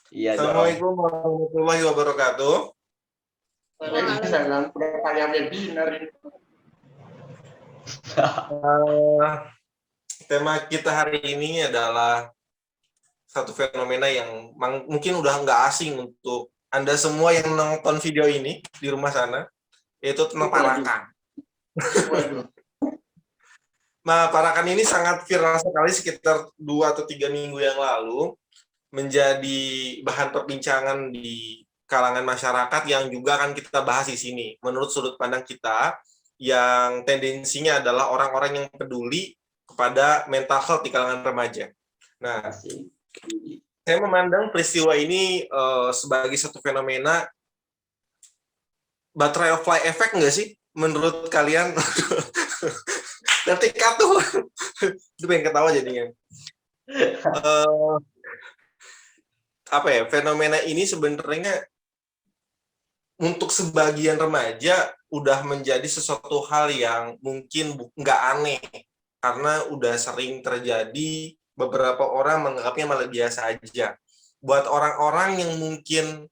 Iya dong. Assalamualaikum warahmatullahi wabarakatuh. Waalaikumsalam. Pertanyaan webinar ini. Eh, tema kita hari ini adalah satu fenomena yang mungkin udah nggak asing untuk Anda semua yang nonton video ini di rumah sana, yaitu tentang parakan. Waduh. Nah, parakan ini sangat viral sekali sekitar 2 atau 3 minggu yang lalu, menjadi bahan perbincangan di kalangan masyarakat yang juga akan kita bahas di sini. Menurut sudut pandang kita, yang tendensinya adalah orang-orang yang peduli kepada mental health di kalangan remaja. Nah, saya memandang peristiwa ini sebagai satu fenomena butterfly effect nggak sih? Menurut kalian? Nanti tuh itu pengen ketawa jadinya. Apa ya, fenomena ini sebenarnya untuk sebagian remaja udah menjadi sesuatu hal yang mungkin nggak aneh karena udah sering terjadi, beberapa orang menganggapnya malah biasa aja. Buat orang-orang yang mungkin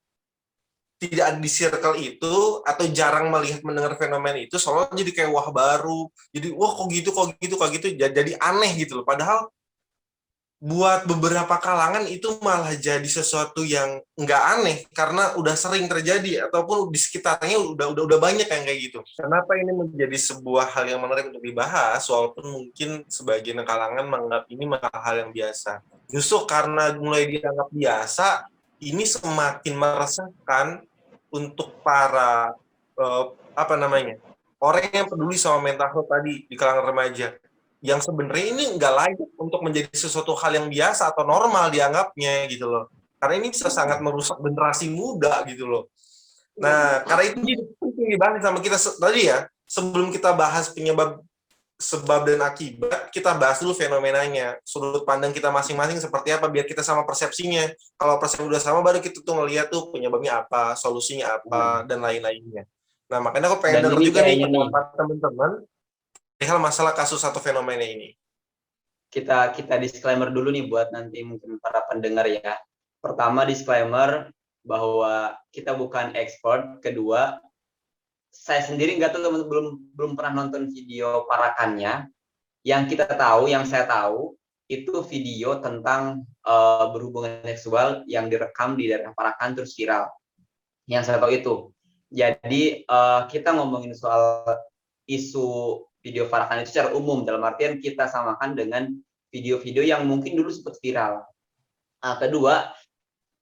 tidak ada di circle itu atau jarang melihat mendengar fenomena itu, soalnya jadi kayak wah baru, jadi wah kok gitu, jadi aneh gitu loh. Padahal buat beberapa kalangan itu malah jadi sesuatu yang nggak aneh karena udah sering terjadi ataupun di sekitarnya udah banyak yang kayak gitu. Kenapa ini menjadi sebuah hal yang menarik untuk dibahas, walaupun mungkin sebagian kalangan menganggap ini malah hal yang biasa. Justru karena mulai dianggap biasa, ini semakin meresahkan untuk para orang yang peduli sama mental health tadi di kalangan remaja, yang sebenarnya ini nggak layak untuk menjadi sesuatu hal yang biasa atau normal dianggapnya gitu loh. Karena ini bisa sangat merusak generasi muda gitu loh. Nah, karena itu jadi penting dibahas sama kita tadi ya. Sebelum kita bahas penyebab, sebab dan akibat, kita bahas dulu fenomenanya. Sudut pandang kita masing-masing seperti apa, biar kita sama persepsinya. Kalau persepsi udah sama, baru kita tuh ngeliat tuh penyebabnya apa, solusinya apa, dan lain-lainnya. Nah, makanya aku pengen denger juga nih pendapat teman-teman hal masalah kasus atau fenomena ini. Kita disclaimer dulu nih buat nanti mungkin para pendengar ya. Pertama, disclaimer bahwa kita bukan expert. Kedua, saya sendiri nggak tahu, belum pernah nonton video parakannya. Yang saya tahu itu video tentang berhubungan seksual yang direkam di daerah Parakan terus viral. Yang saya tahu itu. Jadi kita ngomongin soal isu video Parakan itu secara umum, dalam artian kita samakan dengan video-video yang mungkin dulu sempat viral. Kedua,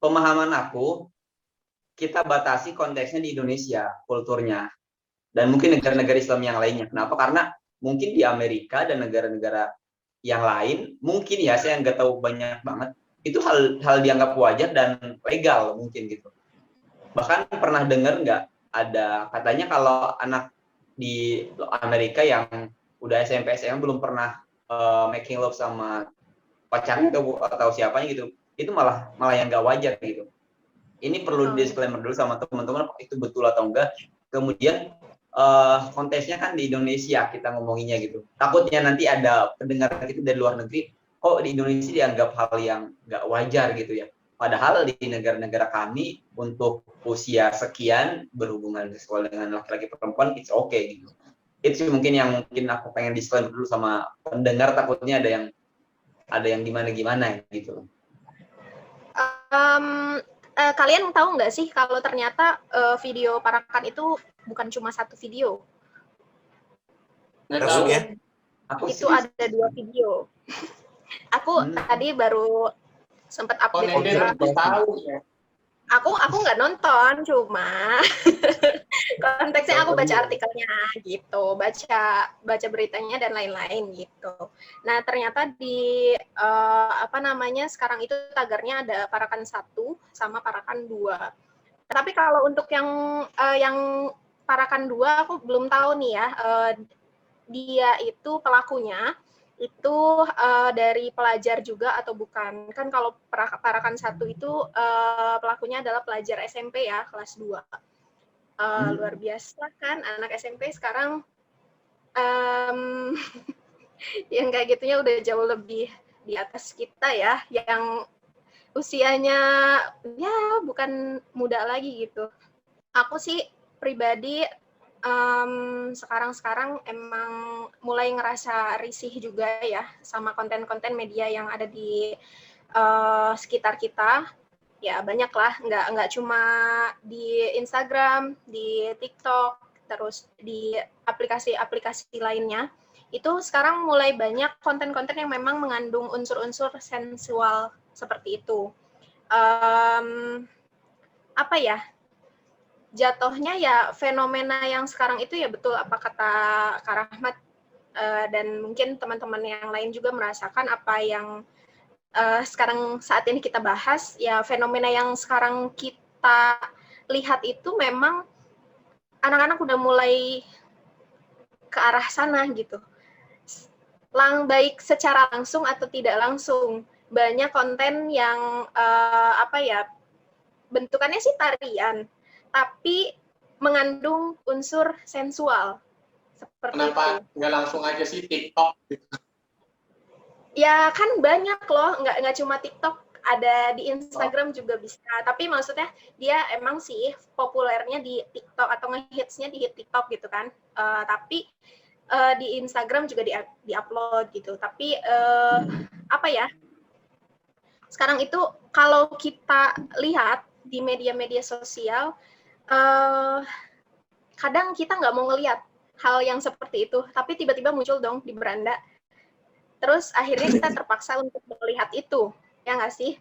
pemahaman aku, kita batasi konteksnya di Indonesia, kulturnya, dan mungkin negara-negara Islam yang lainnya. Kenapa? Karena mungkin di Amerika dan negara-negara yang lain, mungkin ya, saya nggak tahu banyak banget, itu hal dianggap wajar dan legal mungkin gitu. Bahkan pernah dengar nggak, ada katanya kalau anak di Amerika yang udah SMP SMA belum pernah making love sama pacarnya atau siapanya gitu, itu malah yang nggak wajar gitu. Ini perlu disclaimer dulu sama teman-teman, itu betul atau enggak. Kemudian konteksnya kan di Indonesia kita ngomonginnya gitu. Takutnya nanti ada pendengar kita dari luar negeri, kok di Indonesia dianggap hal yang nggak wajar gitu ya. Padahal di negara-negara kami untuk usia sekian berhubungan seksual dengan laki-laki perempuan it's okay gitu. Itu mungkin aku pengen disclaimer dulu sama pendengar, takutnya ada yang gimana gitu. Kalian tahu nggak sih kalau ternyata video Parakan itu bukan cuma satu video? Maksudnya? Itu ada 2 video. Aku tadi baru sempat update. Aku nggak nonton, cuma konteksnya aku baca artikelnya gitu, baca beritanya dan lain-lain gitu. Nah, ternyata di sekarang itu tagarnya ada Parakan 1 sama Parakan 2. Tapi kalau untuk yang Parakan 2 aku belum tahu nih ya, dia itu pelakunya itu dari pelajar juga atau bukan. Kan kalau Parakan 1 itu pelakunya adalah pelajar SMP ya, kelas 2. Luar biasa kan, anak SMP sekarang yang kayak gitunya udah jauh lebih di atas kita ya, yang usianya ya bukan muda lagi gitu. Aku sih pribadi sekarang emang mulai ngerasa risih juga ya sama konten-konten media yang ada di sekitar kita. Ya banyak lah, nggak cuma di Instagram, di TikTok, terus di aplikasi-aplikasi lainnya. Itu sekarang mulai banyak konten-konten yang memang mengandung unsur-unsur sensual seperti itu. Apa ya, jatuhnya ya fenomena yang sekarang itu ya betul apa kata Kak Rahmat, dan mungkin teman-teman yang lain juga merasakan apa yang sekarang saat ini kita bahas, ya fenomena yang sekarang kita lihat itu memang anak-anak udah mulai ke arah sana gitu. Baik secara langsung atau tidak langsung, banyak konten yang bentukannya sih tarian, tapi mengandung unsur sensual. Seperti Kenapa itu. nggak langsung aja sih TikTok? Ya kan banyak loh, nggak cuma TikTok, ada di Instagram juga bisa. Tapi maksudnya dia emang sih populernya di TikTok atau ngehitsnya di TikTok gitu kan. Tapi di Instagram juga di-upload gitu. Tapi apa ya? Sekarang itu kalau kita lihat di media-media sosial, kadang kita nggak mau ngelihat hal yang seperti itu, tapi tiba-tiba muncul dong di beranda. Terus akhirnya kita terpaksa untuk melihat itu, ya nggak sih?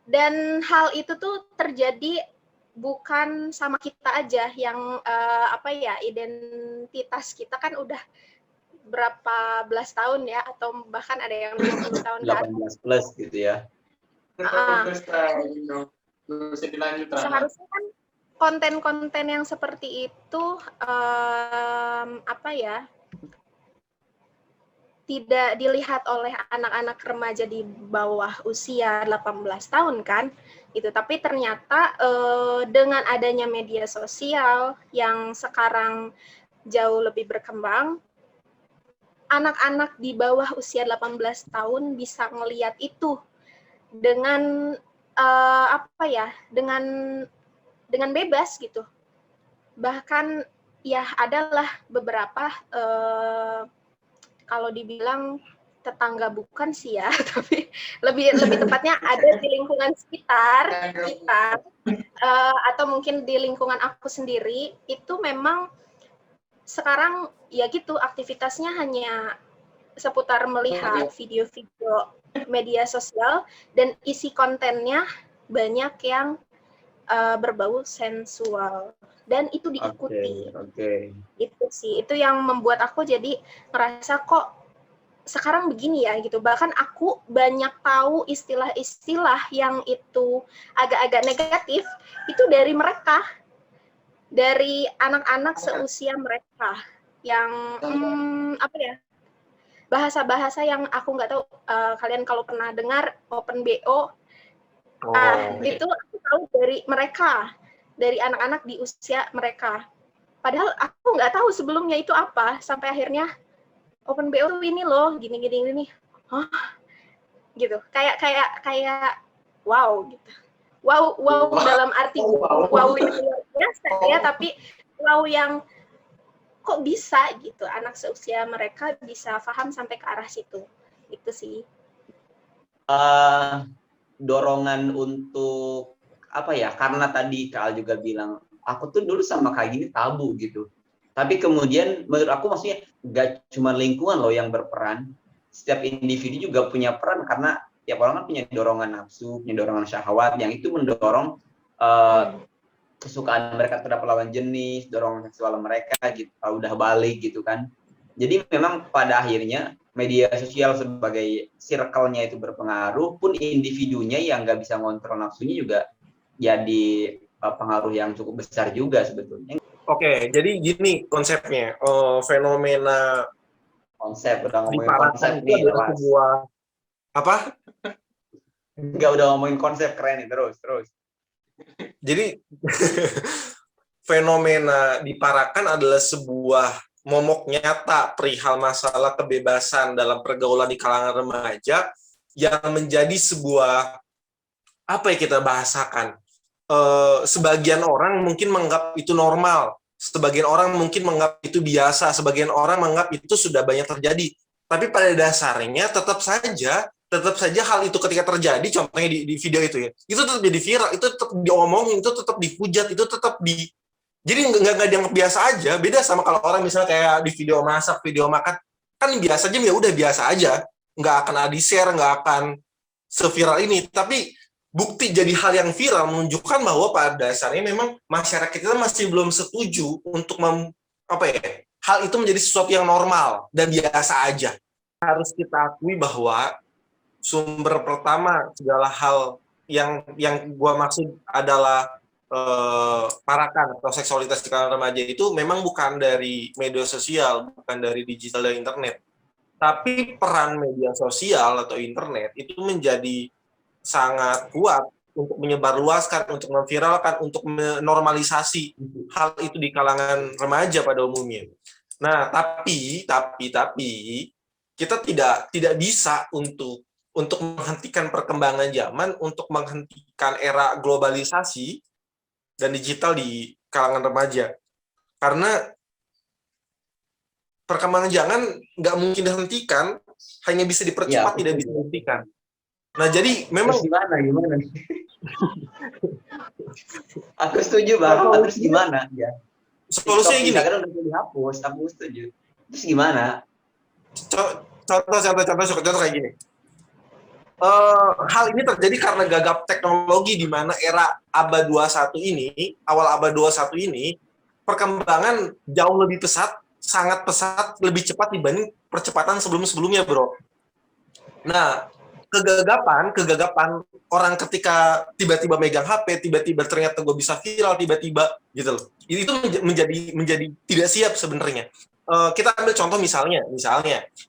Dan hal itu tuh terjadi bukan sama kita aja, yang identitas kita kan udah berapa belas tahun ya, atau bahkan ada yang 20 tahun ke atas. 18 plus gitu ya. Seharusnya kan konten-konten yang seperti itu tidak dilihat oleh anak-anak remaja di bawah usia 18 tahun kan, gitu. Tapi ternyata dengan adanya media sosial yang sekarang jauh lebih berkembang, anak-anak di bawah usia 18 tahun bisa ngelihat itu dengan dengan bebas gitu. Bahkan ya adalah beberapa kalau dibilang tetangga bukan sih ya, tapi lebih tepatnya ada di lingkungan sekitar kita, atau mungkin di lingkungan aku sendiri, itu memang sekarang ya gitu, aktivitasnya hanya seputar melihat video-video media sosial dan isi kontennya banyak yang berbau sensual, dan itu diikuti. Itu sih, itu yang membuat aku jadi ngerasa kok sekarang begini ya gitu. Bahkan aku banyak tahu istilah-istilah yang itu agak-agak negatif itu dari mereka, dari anak-anak seusia mereka yang bahasa-bahasa yang aku nggak tahu. Kalian kalau pernah dengar Open BO, itu aku tahu dari mereka, dari anak-anak di usia mereka. Padahal aku nggak tahu sebelumnya itu apa, sampai akhirnya Open BO ini loh, gini. Hah? Gitu. Kayak wow gitu. Wow dalam arti wow yang luar biasa ya, tapi wow yang kok bisa gitu, anak seusia mereka bisa paham sampai ke arah situ. Itu sih. Dorongan untuk karena tadi Kak Al juga bilang aku tuh dulu sama kayak gini tabu gitu, tapi kemudian menurut aku maksudnya nggak cuma lingkungan loh yang berperan, setiap individu juga punya peran, karena tiap orang kan punya dorongan nafsu, punya dorongan syahwat yang itu mendorong kesukaan mereka terhadap lawan jenis, dorongan seksual mereka gitu, udah balik gitu kan. Jadi memang pada akhirnya media sosial sebagai circle-nya itu berpengaruh, pun individunya yang nggak bisa ngontrol nafsunya juga jadi pengaruh yang cukup besar juga sebetulnya. Oke, jadi gini konsepnya, fenomena udah ngomongin konsep nih, sebuah apa? Enggak, udah ngomongin konsep, keren nih, terus. Jadi fenomena diparakan adalah sebuah momok nyata perihal masalah kebebasan dalam pergaulan di kalangan remaja yang menjadi sebuah, apa ya kita bahasakan, sebagian orang mungkin menganggap itu normal, sebagian orang mungkin menganggap itu biasa, sebagian orang menganggap itu sudah banyak terjadi. Tapi pada dasarnya tetap saja hal itu ketika terjadi, contohnya di video itu ya, itu tetap jadi viral, itu tetap diomongin, itu tetap dihujat, itu tetap jadi nggak dianggap biasa aja. Beda sama kalau orang misalnya kayak di video masak, video makan, kan biasa aja, ya udah biasa aja, nggak akan di-share, nggak akan seviral ini. Tapi bukti jadi hal yang viral menunjukkan bahwa pada dasarnya memang masyarakat kita masih belum setuju untuk hal itu menjadi sesuatu yang normal dan biasa aja. Harus kita akui bahwa sumber pertama segala hal yang gua maksud adalah parakan atau seksualitas di kalangan remaja itu memang bukan dari media sosial, bukan dari digital dan internet. Tapi peran media sosial atau internet itu menjadi sangat kuat untuk menyebarluaskan, untuk memviralkan, untuk menormalisasi hal itu di kalangan remaja pada umumnya. Nah, tapi kita tidak bisa untuk menghentikan perkembangan zaman, untuk menghentikan era globalisasi dan digital di kalangan remaja. Karena perkembangan zaman nggak mungkin dihentikan, hanya bisa dipercepat, tidak bisa dihentikan. Nah, jadi memang gimana? Aku setuju, Bang. Terus gimana? Ya. Solusinya gini. Kan udah dihapus, aku setuju. Terus gimana? Contoh kayak gini. Hal ini terjadi karena gagap teknologi di mana era abad 21 ini, awal abad 21 ini, perkembangan jauh lebih pesat, sangat pesat, lebih cepat dibanding percepatan sebelum-sebelumnya, bro. Nah, kegagapan orang ketika tiba-tiba megang HP, tiba-tiba ternyata gue bisa viral, tiba-tiba gitu loh. Itu menjadi tidak siap sebenarnya. Kita ambil contoh misalnya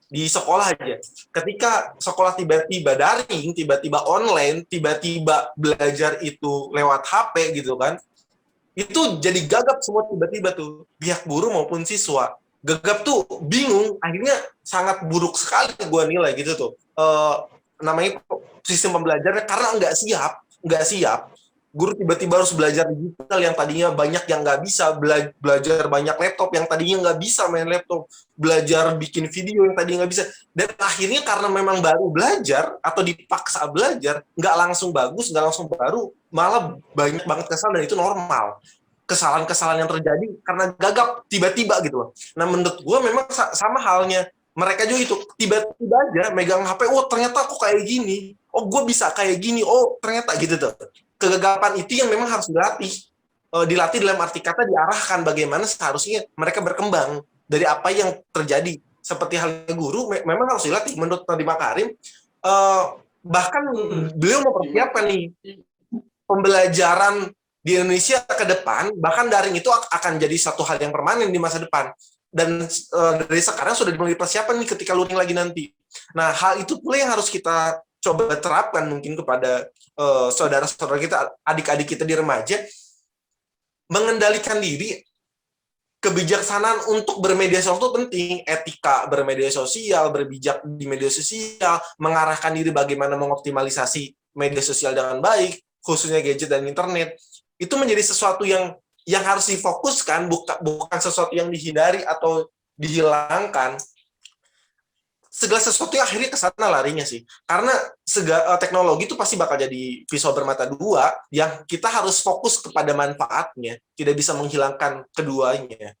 di sekolah aja. Ketika sekolah tiba-tiba daring, tiba-tiba online, tiba-tiba belajar itu lewat HP gitu kan. Itu jadi gagap semua tiba-tiba tuh, pihak guru maupun siswa. Gagap tuh bingung, akhirnya sangat buruk sekali gue nilai gitu tuh. Namanya sistem pembelajarannya karena nggak siap. Guru tiba-tiba harus belajar digital yang tadinya banyak yang nggak bisa, belajar banyak laptop yang tadinya nggak bisa main laptop, belajar bikin video yang tadinya nggak bisa, dan akhirnya karena memang baru belajar atau dipaksa belajar, nggak langsung bagus, nggak langsung baru, malah banyak banget kesalahan, dan itu normal. Kesalahan-kesalahan yang terjadi karena gagap tiba-tiba gitu loh. Nah, menurut gue memang sama halnya mereka juga itu, tiba-tiba aja megang HP, oh ternyata aku kayak gini, oh gue bisa kayak gini, oh ternyata gitu tuh. Kegagapan itu yang memang harus dilatih dalam arti kata diarahkan bagaimana seharusnya mereka berkembang dari apa yang terjadi. Seperti halnya guru, memang harus dilatih. Menurut Nadiem Makarim, bahkan beliau mempersiapkan nih pembelajaran di Indonesia ke depan, bahkan daring itu akan jadi satu hal yang permanen di masa depan. Dan dari sekarang sudah dimulai persiapan nih ketika luring lagi nanti. Nah, hal itu pula yang harus kita coba terapkan mungkin kepada saudara-saudara kita, adik-adik kita di remaja, mengendalikan diri. Kebijaksanaan untuk bermedia sosial itu penting, etika bermedia sosial, berbijak di media sosial, mengarahkan diri bagaimana mengoptimalisasi media sosial dengan baik, khususnya gadget dan internet. Itu menjadi sesuatu yang harus difokuskan, bukan sesuatu yang dihindari atau dihilangkan. Segala sesuatu yang akhirnya ke sana larinya sih. Karena teknologi itu pasti bakal jadi pisau bermata dua, yang kita harus fokus kepada manfaatnya, tidak bisa menghilangkan keduanya.